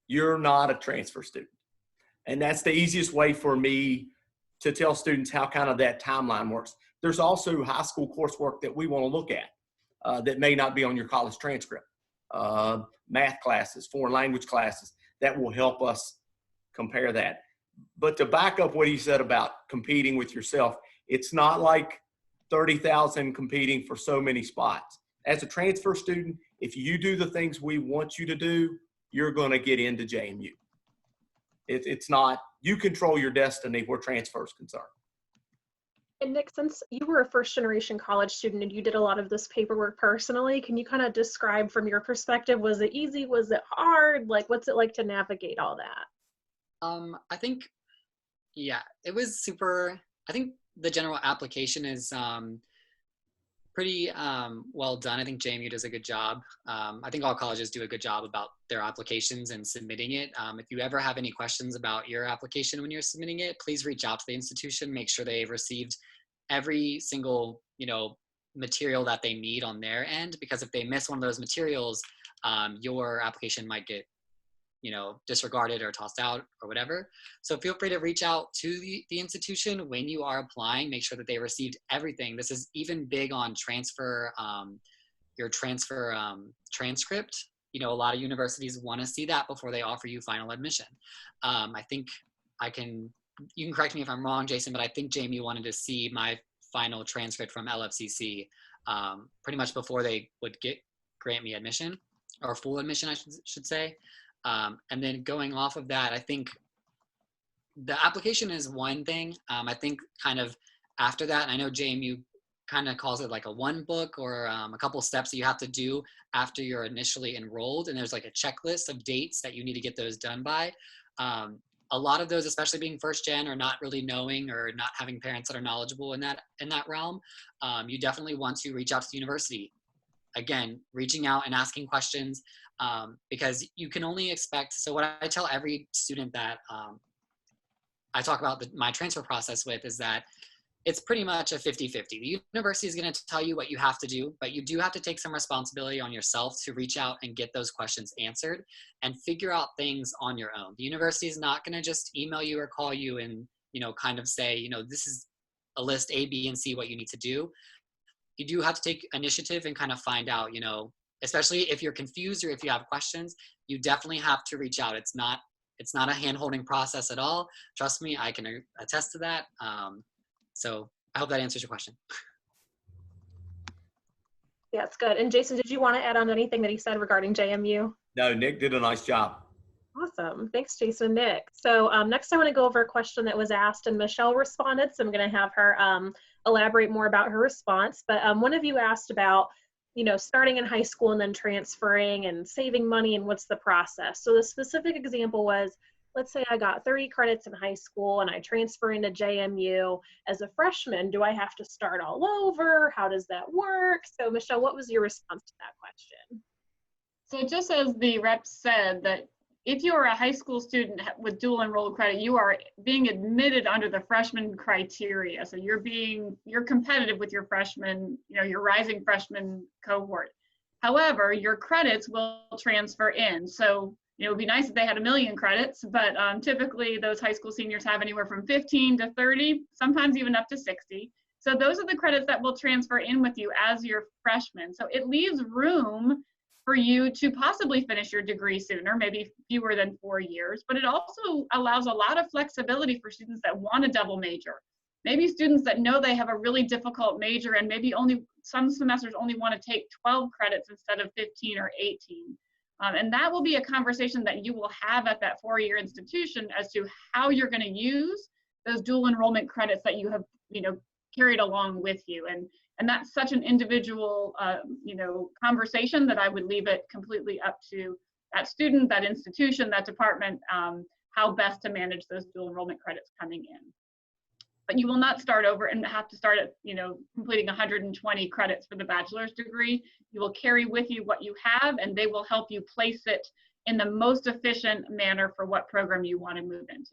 you're not a transfer student. And that's the easiest way for me to tell students how kind of that timeline works. There's also high school coursework that we want to look at that may not be on your college transcript. Math classes, foreign language classes, that will help us compare that. But to back up what he said about competing with yourself, it's not like 30,000 competing for so many spots. As a transfer student, if you do the things we want you to do, you're going to get into JMU. It's not, you control your destiny where transfer is concerned. And Nick, since you were a first-generation college student and you did a lot of this paperwork personally, can you kind of describe from your perspective, was it easy? Was it hard? Like, what's it like to navigate all that? I think, yeah, it was super, I think the general application is pretty well done. I think JMU does a good job. I think all colleges do a good job about their applications and submitting it. If you ever have any questions about your application when you're submitting it, please reach out to the institution, make sure they've received every single, material that they need on their end, because if they miss one of those materials, your application might get disregarded or tossed out or whatever. So feel free to reach out to the institution when you are applying, make sure that they received everything. This is even big on transfer, your transfer transcript. A lot of universities want to see that before they offer you final admission. I think you can correct me if I'm wrong, Jason, but I think JMU wanted to see my final transcript from LFCC pretty much before they would grant me admission, or full admission, I should say. And then going off of that, I think the application is one thing. I think kind of after that, and I know JMU kind of calls it like a one book or a couple steps that you have to do after you're initially enrolled. And there's like a checklist of dates that you need to get those done by. A lot of those, especially being first gen or not really knowing or not having parents that are knowledgeable in that realm, you definitely want to reach out to the university. Again, reaching out and asking questions, because you can only expect, so what I tell every student that I talk about my transfer process with is that it's pretty much a 50-50. The university is going to tell you what you have to do, but you do have to take some responsibility on yourself to reach out and get those questions answered and figure out things on your own. The university is not going to just email you or call you and, kind of say, this is a list A, B, and C, what you need to do. You do have to take initiative and kind of find out, especially if you're confused or if you have questions, you definitely have to reach out. It's not a hand-holding process at all. Trust me, I can attest to that. So I hope that answers your question. Yeah, it's good. And Jason, did you want to add on anything that he said regarding JMU? No, Nick did a nice job. Awesome. Thanks, Jason and Nick. So next I want to go over a question that was asked and Michelle responded. So I'm going to have her elaborate more about her response. But one of you asked about, starting in high school and then transferring and saving money and what's the process. So the specific example was, let's say I got 30 credits in high school and I transfer into JMU as a freshman. Do I have to start all over? How does that work? So Michelle, what was your response to that question? So just as the rep said, that if you are a high school student with dual enrolled credit, you are being admitted under the freshman criteria. So you're competitive with your freshman, your rising freshman cohort. However, your credits will transfer in. So it would be nice if they had 1 million credits, but typically those high school seniors have anywhere from 15 to 30, sometimes even up to 60. So those are the credits that will transfer in with you as your freshman. So it leaves room for you to possibly finish your degree sooner, maybe fewer than 4 years, but it also allows a lot of flexibility for students that want to double major. Maybe students that know they have a really difficult major and maybe some semesters only want to take 12 credits instead of 15 or 18. And that will be a conversation that you will have at that 4-year institution as to how you're going to use those dual enrollment credits that you have, carried along with you. And that's such an individual, conversation that I would leave it completely up to that student, that institution, that department, how best to manage those dual enrollment credits coming in. But you will not start over and have to start at, completing 120 credits for the bachelor's degree. You will carry with you what you have, and they will help you place it in the most efficient manner for what program you want to move into.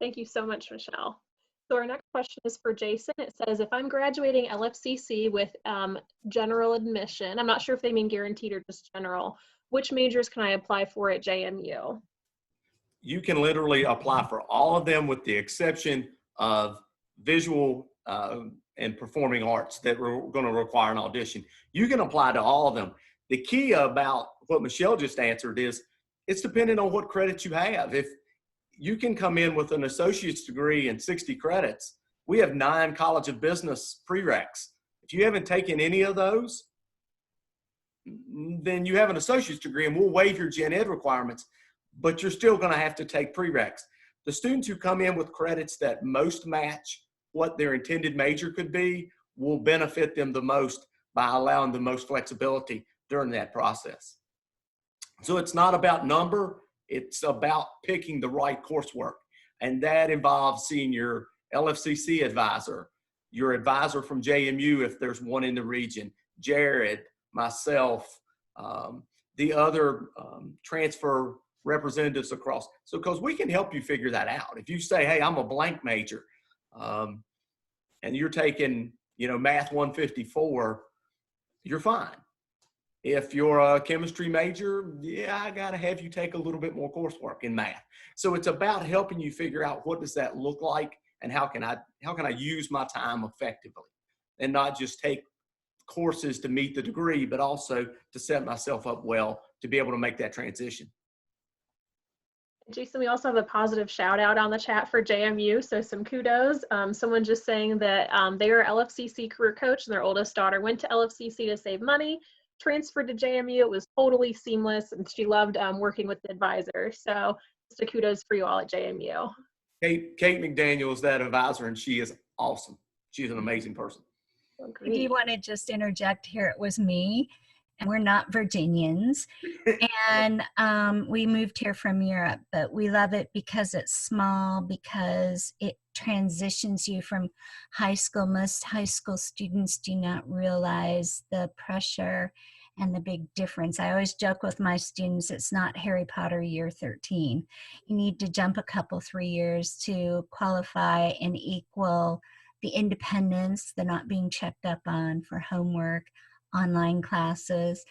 Thank you so much, Michelle. So our next question is for Jason. It says, if I'm graduating LFCC with general admission, I'm not sure if they mean guaranteed or just general, which majors can I apply for at JMU? You can literally apply for all of them with the exception of visual and performing arts that we're going to require an audition. You can apply to all of them. The key about what Michelle just answered is it's dependent on what credits you have. If you can come in with an associate's degree and 60 credits, we have 9 College of Business prereqs. If you haven't taken any of those, then you have an associate's degree and we'll waive your gen ed requirements, but you're still going to have to take prereqs. The students who come in with credits that most match what their intended major could be will benefit them the most by allowing the most flexibility during that process. So it's not about number, it's about picking the right coursework. And that involves seeing your LFCC advisor, your advisor from JMU if there's one in the region, Jared, myself, the other transfer representatives across. So because we can help you figure that out. If you say, hey, I'm a blank major and you're taking, math 154, you're fine. If you're a chemistry major, yeah, I got to have you take a little bit more coursework in math. So it's about helping you figure out what does that look like and how can I use my time effectively and not just take courses to meet the degree, but also to set myself up well to be able to make that transition. Jason, we also have a positive shout out on the chat for JMU, so some kudos. Someone just saying that they are LFCC career coach and their oldest daughter went to LFCC to save money, transferred to JMU. It was totally seamless and she loved working with the advisor. So just a kudos for you all at JMU. Kate McDaniel is that advisor and she is awesome. She's an amazing person. If you want to just interject here, it was me. And we're not Virginians. And we moved here from Europe, but we love it because it's small, because it transitions you from high school. Most high school students do not realize the pressure and the big difference. I always joke with my students, it's not Harry Potter year 13. You need to jump a couple, 3 years to qualify and equal the independence, the not being checked up on for homework, online classes.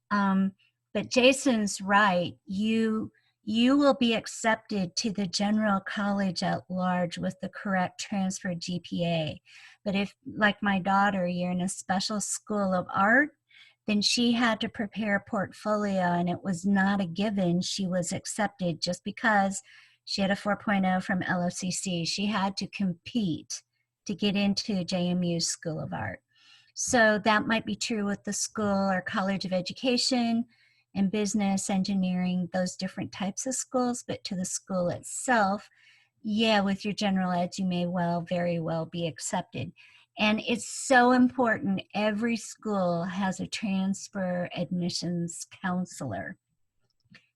But Jason's right. You will be accepted to the general college at large with the correct transfer GPA. But if, like my daughter, you're in a special school of art, then she had to prepare a portfolio, and it was not a given she was accepted just because she had a 4.0 from LFCC. She had to compete to get into JMU's School of Art. So that might be true with the school or College of Education and business, engineering, those different types of schools, but to the school itself, yeah, with your general ed, you may very well be accepted. And it's so important, every school has a transfer admissions counselor,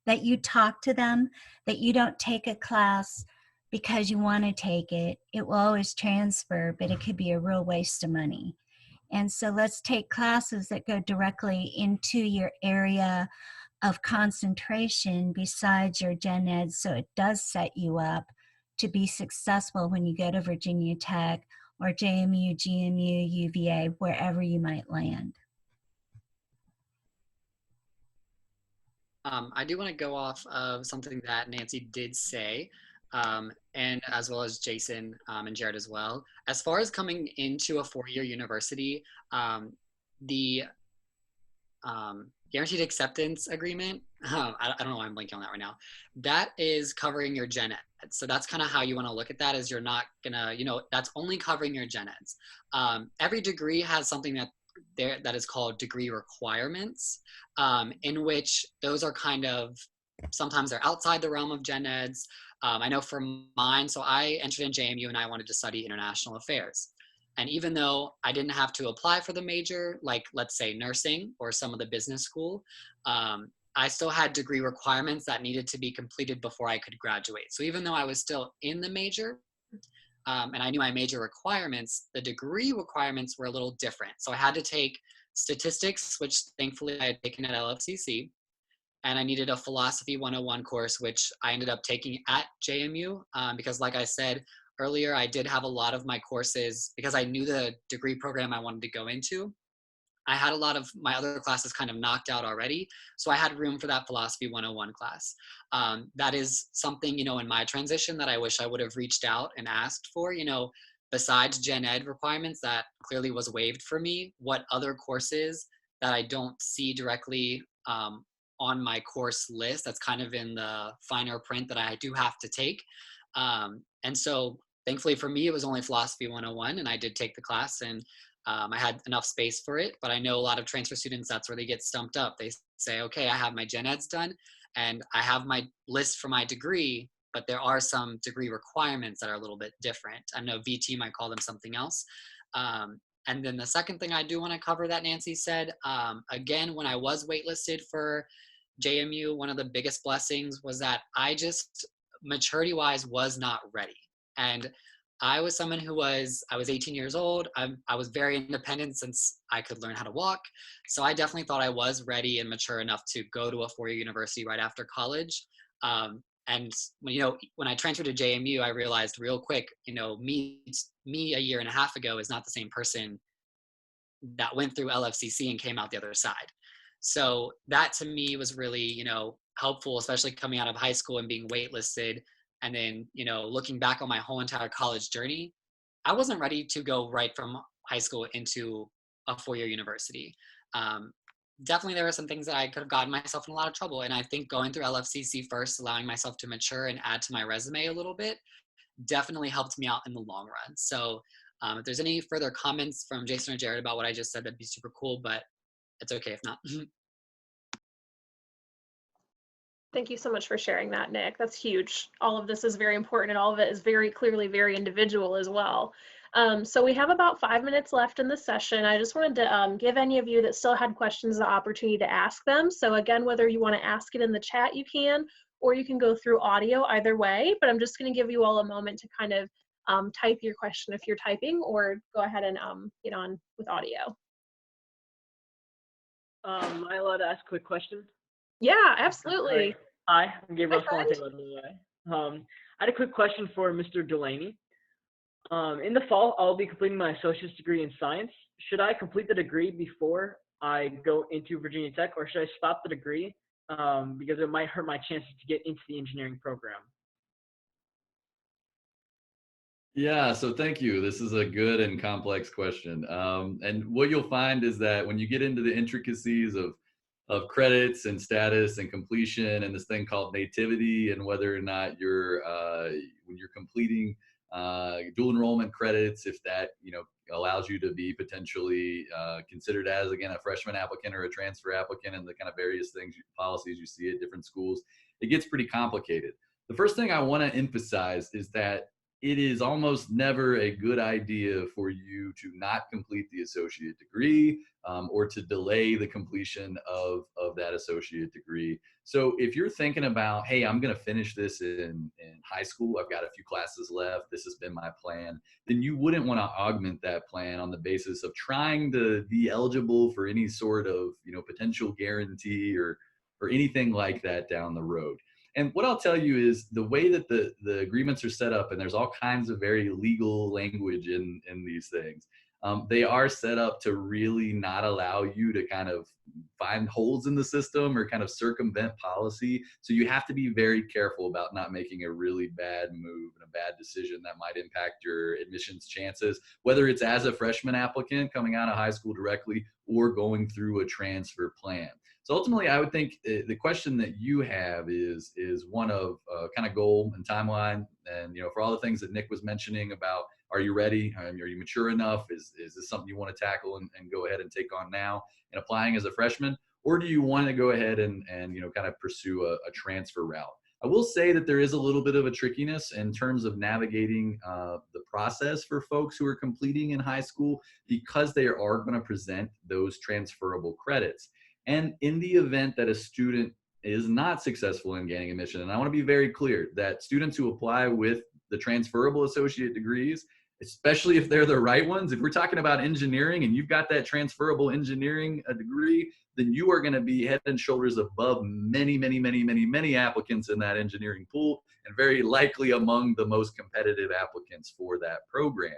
that you talk to them, that you don't take a class because you want to take it. It will always transfer, but it could be a real waste of money. And so let's take classes that go directly into your area of concentration besides your gen ed, so it does set you up to be successful when you go to Virginia Tech or JMU, GMU, UVA, wherever you might land? I do want to go off of something that Nancy did say, and as well as Jason and Jared as well. As far as coming into a four-year university, the guaranteed acceptance agreement, I don't know why I'm blanking on that right now, that is covering your gen ed. So that's kind of how you want to look at that, is you're not gonna, that's only covering your gen eds. Every degree has something that is called degree requirements, in which those are kind of, sometimes they're outside the realm of gen eds. I know for mine, so I entered in JMU and I wanted to study international affairs. And even though I didn't have to apply for the major, like let's say nursing or some of the business school, I still had degree requirements that needed to be completed before I could graduate. So even though I was still in the major, and I knew my major requirements, the degree requirements were a little different. So I had to take statistics, which thankfully I had taken at LFCC, and I needed a philosophy 101 course, which I ended up taking at JMU, because like I said earlier, I did have a lot of my courses, because I knew the degree program I wanted to go into, I had a lot of my other classes kind of knocked out already. So I had room for that philosophy 101 class. That is something, in my transition that I wish I would have reached out and asked for, besides gen ed requirements that clearly was waived for me, what other courses that I don't see directly on my course list, that's kind of in the finer print that I do have to take. And so thankfully for me, it was only philosophy 101, and I did take the class, and I had enough space for it. But I know a lot of transfer students, that's where they get stumped up. They say, okay, I have my gen eds done and I have my list for my degree, but there are some degree requirements that are a little bit different. I know VT might call them something else. And then the second thing I do want to cover that Nancy said, again, when I was waitlisted for JMU, one of the biggest blessings was that I just, maturity wise, was not ready. And I was someone I was 18 years old. I was very independent since I could learn how to walk. So I definitely thought I was ready and mature enough to go to a four-year university right after college. And when I transferred to JMU, I realized real quick, me a year and a half ago is not the same person that went through LFCC and came out the other side. So that to me was really, helpful, especially coming out of high school and being waitlisted. And then, looking back on my whole entire college journey, I wasn't ready to go right from high school into a four-year university. Definitely there were some things that I could have gotten myself in a lot of trouble. And I think going through LFCC first, allowing myself to mature and add to my resume a little bit, definitely helped me out in the long run. So if there's any further comments from Jason or Jared about what I just said, that'd be super cool, but it's okay if not. Thank you so much for sharing that, Nick. That's huge. All of this is very important, and all of it is very clearly very individual as well. So we have about 5 minutes left in the session. I just wanted to give any of you that still had questions the opportunity to ask them. So again, whether you want to ask it in the chat, you can, or you can go through audio, either way. But I'm just going to give you all a moment to kind of type your question if you're typing, or go ahead and get on with audio. Am I allowed to ask a quick question? Yeah, absolutely. Hi, I'm Gabriel Hi, Escalante, by the way. I had a quick question for Mr. Delaney. In the fall, I'll be completing my associate's degree in science. Should I complete the degree before I go into Virginia Tech, or should I stop the degree because it might hurt my chances to get into the engineering program? Yeah, so thank you. This is a good and complex question. And what you'll find is that when you get into the intricacies of credits and status and completion and this thing called nativity, and whether or not you're when you're completing dual enrollment credits, if that allows you to be potentially considered as, again, a freshman applicant or a transfer applicant, and the kind of various things, policies you see at different schools, it gets pretty complicated. The first thing I want to emphasize is that it is almost never a good idea for you to not complete the associate degree or to delay the completion of that associate degree. So if you're thinking about, hey, I'm going to finish this in high school, I've got a few classes left, this has been my plan, then you wouldn't want to augment that plan on the basis of trying to be eligible for any sort of potential guarantee or or anything like that down the road. And what I'll tell you is the way that the agreements are set up, and there's all kinds of very legal language in these things. They are set up to really not allow you to kind of find holes in the system or kind of circumvent policy. So you have to be very careful about not making a really bad move and a bad decision that might impact your admissions chances, whether it's as a freshman applicant coming out of high school directly or going through a transfer plan. So ultimately, I would think the question that you have is one of kind of goal and timeline. And, for all the things that Nick was mentioning about, are you ready? Are you mature enough? Is this something you want to tackle and go ahead and take on now and applying as a freshman? Or do you want to go ahead and kind of pursue a transfer route? I will say that there is a little bit of a trickiness in terms of navigating the process for folks who are completing in high school, because they are going to present those transferable credits. And in the event that a student is not successful in gaining admission, and I want to be very clear that students who apply with the transferable associate degrees, especially if they're the right ones, if we're talking about engineering and you've got that transferable engineering degree, then you are going to be head and shoulders above many, many, many, many, many applicants in that engineering pool, and very likely among the most competitive applicants for that program.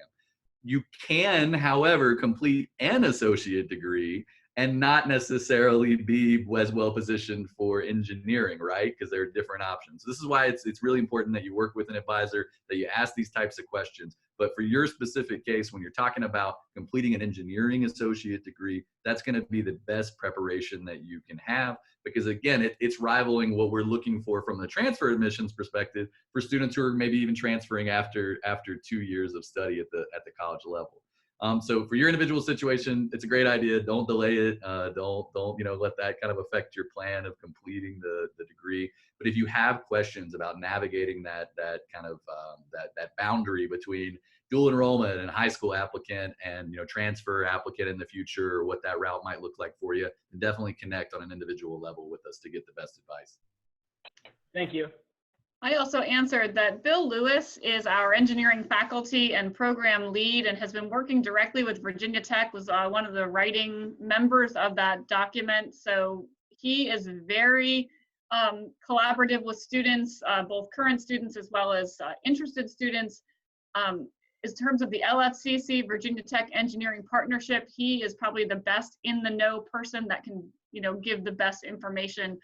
You can, however, complete an associate degree and not necessarily be as well positioned for engineering, right? Because there are different options. This is why it's really important that you work with an advisor, that you ask these types of questions. But for your specific case, when you're talking about completing an engineering associate degree, that's going to be the best preparation that you can have, because again, it's rivaling what we're looking for from the transfer admissions perspective for students who are maybe even transferring after 2 years of study at the college level. So for your individual situation, it's a great idea. Don't delay it. Don't let that kind of affect your plan of completing the degree. But if you have questions about navigating that kind of that boundary between dual enrollment and high school applicant and transfer applicant in the future, or what that route might look like for you, definitely connect on an individual level with us to get the best advice. Thank you. I also answered that Bill Lewis is our engineering faculty and program lead and has been working directly with Virginia Tech, was one of the writing members of that document. So he is very collaborative with students, both current students as well as interested students. In terms of the LFCC Virginia Tech Engineering Partnership, he is probably the best in the know person that can give the best information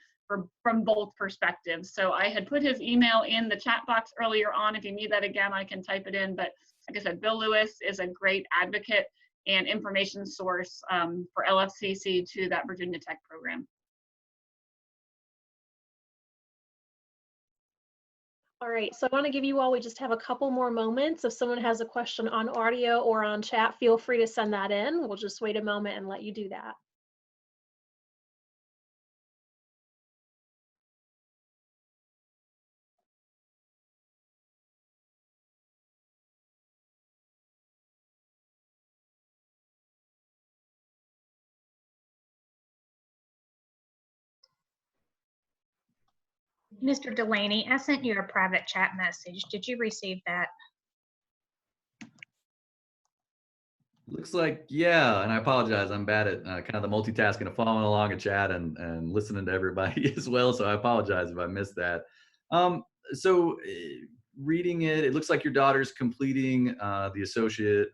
from both perspectives. So I had put his email in the chat box earlier on. If you need that again, I can type it in. But like I said, Bill Lewis is a great advocate and information source for LFCC to that Virginia Tech program. All right, so I want to give you all, we just have a couple more moments. If someone has a question on audio or on chat, feel free to send that in. We'll just wait a moment and let you do that. Mr. Delaney, I sent you a private chat message. Did you receive that? Looks like, yeah, and I apologize. I'm bad at kind of the multitasking of following along a chat and listening to everybody as well. So I apologize if I missed that. So reading it, it looks like your daughter's completing the Associate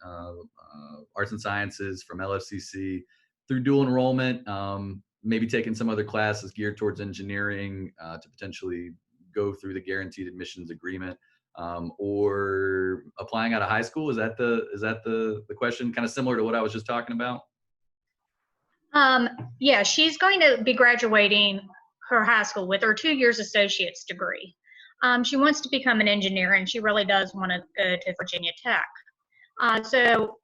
Arts and Sciences from LFCC through dual enrollment, maybe taking some other classes geared towards engineering to potentially go through the guaranteed admissions agreement. Or applying out of high school? Is that the question? Kind of similar to what I was just talking about? Yeah, she's going to be graduating her high school with her 2 years associate's degree. She wants to become an engineer, and she really does want to go to Virginia Tech. So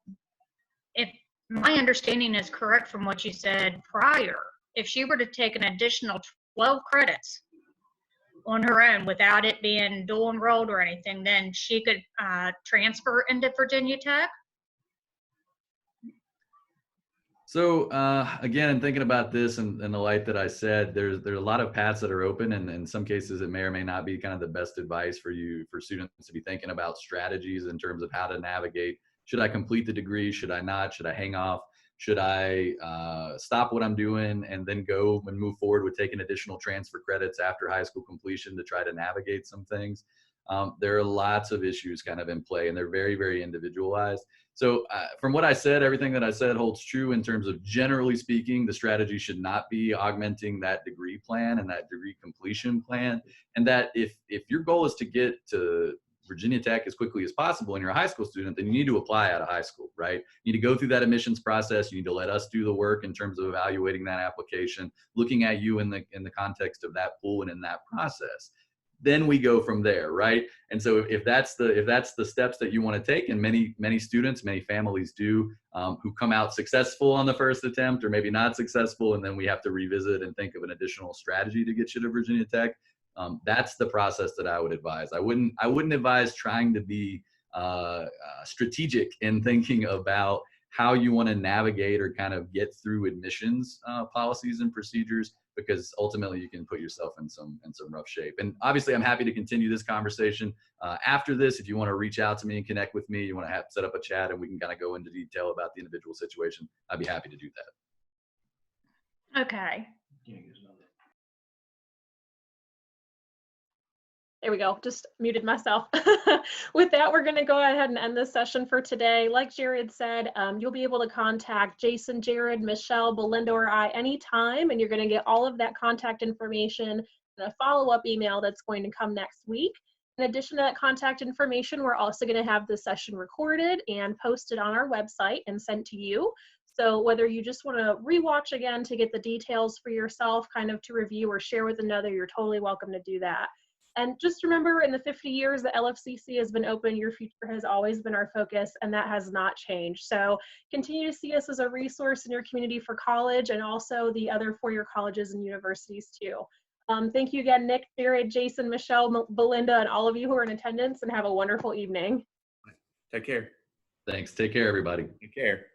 if my understanding is correct from what you said prior, if she were to take an additional 12 credits on her own without it being dual enrolled or anything, then she could transfer into Virginia Tech. So again, thinking about this in the light that I said, there's a lot of paths that are open, and in some cases it may or may not be kind of the best advice for students to be thinking about strategies in terms of how to navigate. Should I complete the degree? Should I not? Should I hang off? Should I stop what I'm doing and then go and move forward with taking additional transfer credits after high school completion to try to navigate some things? There are lots of issues kind of in play, and they're very, very individualized. So from what I said, everything that I said holds true in terms of, generally speaking, the strategy should not be augmenting that degree plan and that degree completion plan. And that if your goal is to get to Virginia Tech as quickly as possible and you're a high school student, then you need to apply out of high school, right? You need to go through that admissions process. You need to let us do the work in terms of evaluating that application, looking at you in the context of that pool and in that process. Then we go from there, right? And so if that's the steps that you want to take, and many students, many families do, who come out successful on the first attempt or maybe not successful, and then we have to revisit and think of an additional strategy to get you to Virginia Tech. That's the process that I would advise. I wouldn't advise trying to be strategic in thinking about how you want to navigate or kind of get through admissions policies and procedures, because ultimately you can put yourself in some rough shape. And obviously I'm happy to continue this conversation after this. If you want to reach out to me and connect with me, you want to set up a chat and we can kind of go into detail about the individual situation, I'd be happy to do that. Okay. There we go, just muted myself. With that, we're gonna go ahead and end this session for today. Like Jared said, you'll be able to contact Jason, Jared, Michelle, Belinda, or I anytime, and you're gonna get all of that contact information in a follow-up email that's going to come next week. In addition to that contact information, we're also gonna have this session recorded and posted on our website and sent to you. So whether you just wanna rewatch again to get the details for yourself, kind of to review or share with another, you're totally welcome to do that. And just remember, in the 50 years that LFCC has been open, your future has always been our focus, and that has not changed. So continue to see us as a resource in your community for college, and also the other four-year colleges and universities too. Thank you again, Nick, Jared, Jason, Michelle, Belinda, and all of you who are in attendance, and have a wonderful evening. Take care. Thanks. Take care, everybody. Take care.